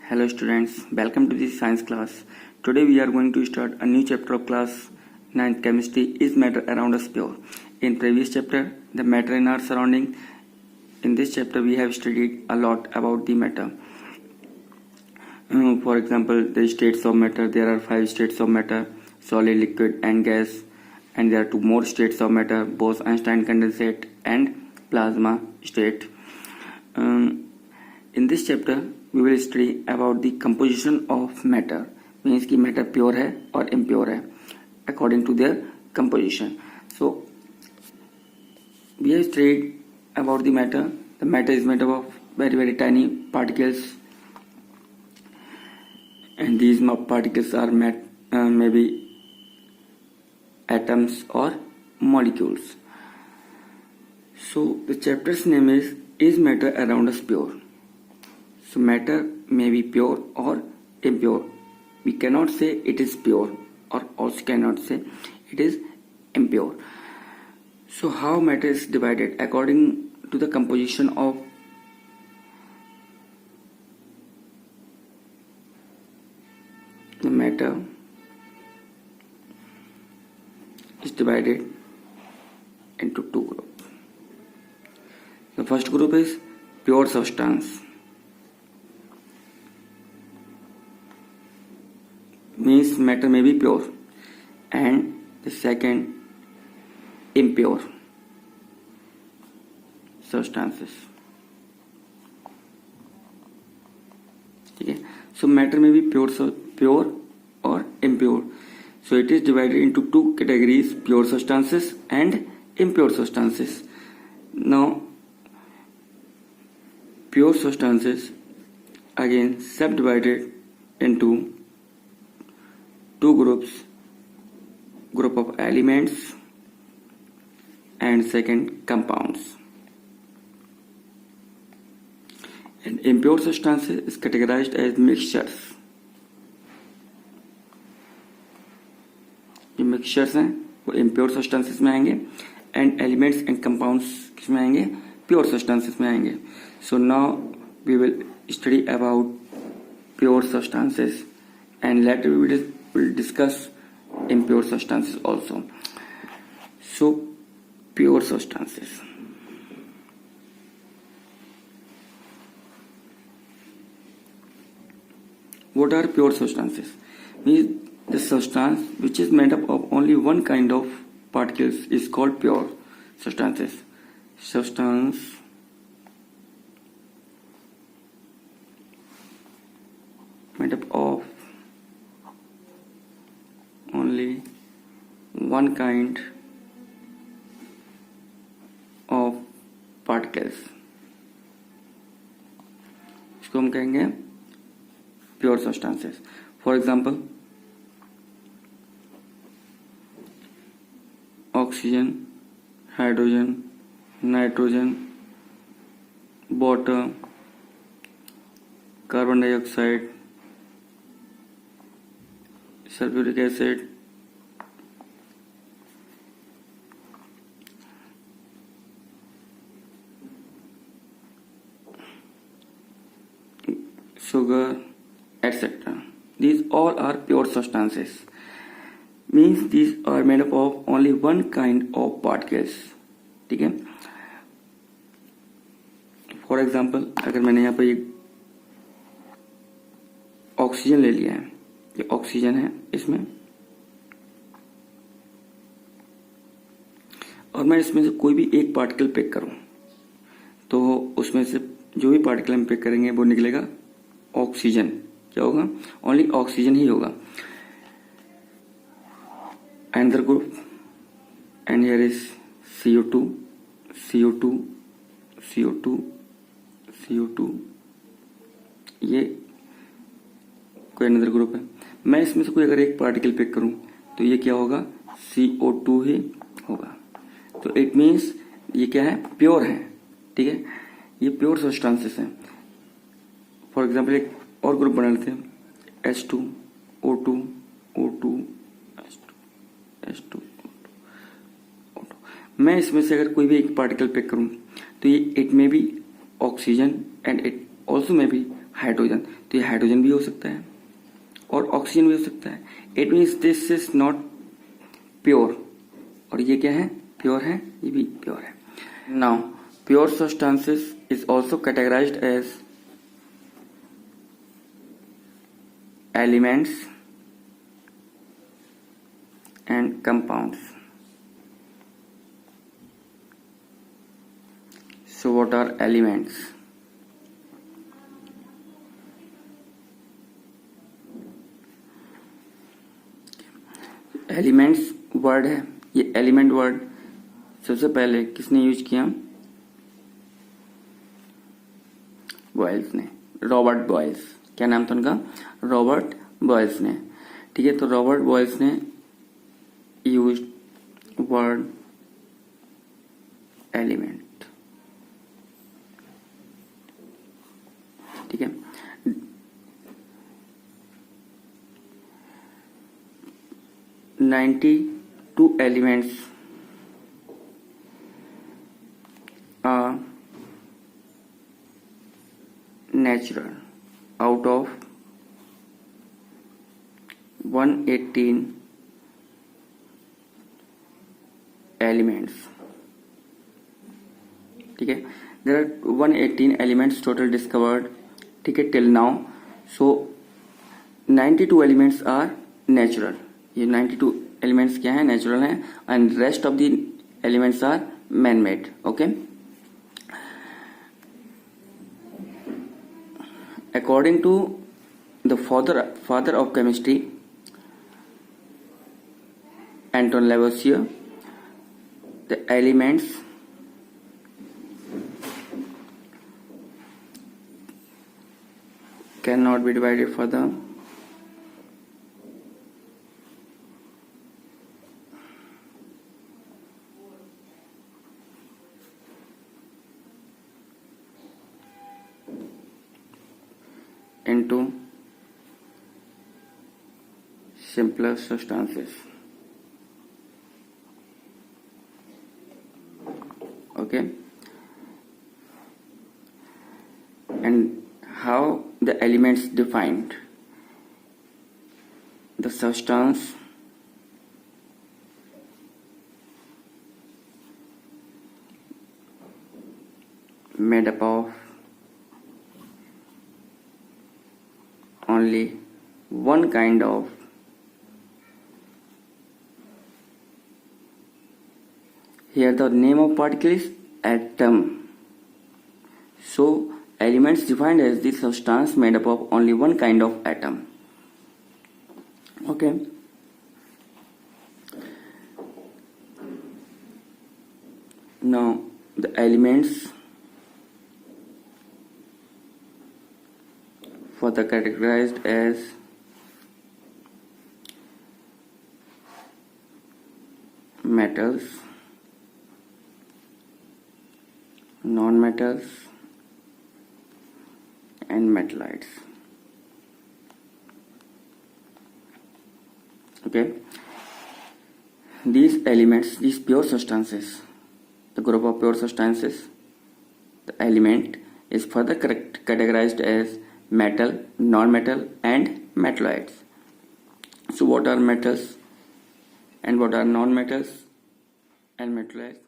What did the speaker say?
Hello students, welcome to this science class. Today we are going to start a new chapter of class 9th chemistry. Is matter around us pure? In previous chapter, the matter in our surrounding. In this chapter we have studied a lot about the matter. For example, the states of matter. There are 5 states of matter: solid, liquid and gas. And there are 2 more states of matter: Bose-Einstein condensate and plasma state. In this chapter we will study about the composition of matter, means कि matter pure है और impure है according to their composition. So we have studied about the matter. The matter is made up of very tiny particles, and these particles are maybe atoms or molecules. So the chapter's name is matter around us pure? So matter may be pure or impure. We cannot say it is pure, or also cannot say it is impure. So how matter is divided? According to the composition of the matter is divided into 2 groups. The first group is pure substance, means matter may be pure, and the second impure substances. Okay, so matter may be pure or impure. So it is divided into 2 categories: pure substances and impure substances. Now pure substances again subdivided into 2 groups: group of elements and second compounds. And impure substances is categorized as mixtures. जो mixtures हैं वो impure substances में आएंगे, and elements and compounds किसमें आएंगे? Pure substances में आएंगे. So now we will study about pure substances, and later we will discuss impure substances also. So pure substances. What are pure substances? Means the substance which is made up of only one kind of particles is called pure substances. Substance made up of only one kind of particles, इसको हम कहेंगे pure substances. For example, oxygen, hydrogen, nitrogen, water, carbon dioxide, sulfuric acid, sugar, etc. These all are pure substances. Means these are made up of only one kind of particles. ठीक है? For example, अगर मैंने यहाँ पे oxygen ले लिया है, ये ऑक्सीजन है इसमें, और मैं इसमें से कोई भी एक पार्टिकल पिक करूं, तो उसमें से जो भी पार्टिकल हम पिक करेंगे वो निकलेगा ऑक्सीजन. क्या होगा? ओनली ऑक्सीजन ही होगा. Another group, and here is CO2, CO2, CO2, CO2. ये कोई अनदर ग्रुप है. मैं इसमें से कोई अगर एक पार्टिकल पिक करूं तो ये क्या होगा? CO2 ही होगा. तो इट मीन्स ये क्या है? प्योर है. ठीक है, ये प्योर सब्सटेंसेस हैं. फॉर एग्जाम्पल एक और ग्रुप बना लेते हैं, H2, O2, O2, H2, O2. मैं इसमें से अगर कोई भी एक पार्टिकल पिक करूं तो ये it may be oxygen and it also may be hydrogen. तो ये हाइड्रोजन भी हो सकता है और ऑक्सीजन भी हो सकता है. It means this is not pure. और ये क्या है? प्योर है. ये भी प्योर है. Now pure substances is also categorized as elements and compounds. So what are elements? Elements word है. ये एलिमेंट वर्ड सबसे पहले किसने यूज किया? बॉयल्स ने. Robert Boyles. क्या नाम था उनका? रॉबर्ट बॉयल्स ने. ठीक है, तो रॉबर्ट बॉयल्स ने यूज वर्ड एलिमेंट. ठीक है. 92 elements are natural out of 118 elements. ठीक है, there are 118 elements total discovered. ठीक है, till now. So 92 elements are natural. ये 92 एलिमेंट्स क्या है? नेचुरल हैं. And rest of the elements are man made. Okay. According to the father of chemistry Antoine Lavoisier, the elements can not be divided further into simpler substances. Okay. And how the elements defined? The substance made up of only one kind of here the name of particle is atom. So elements defined as the substance made up of only one kind of atom. Okay. Now the elements further categorized as metals, non-metals and metallites. Okay, these elements, these pure substances, the group of pure substances, the element is further categorized as metal, non-metal and metalloids. So what are metals and what are non-metals and metalloids?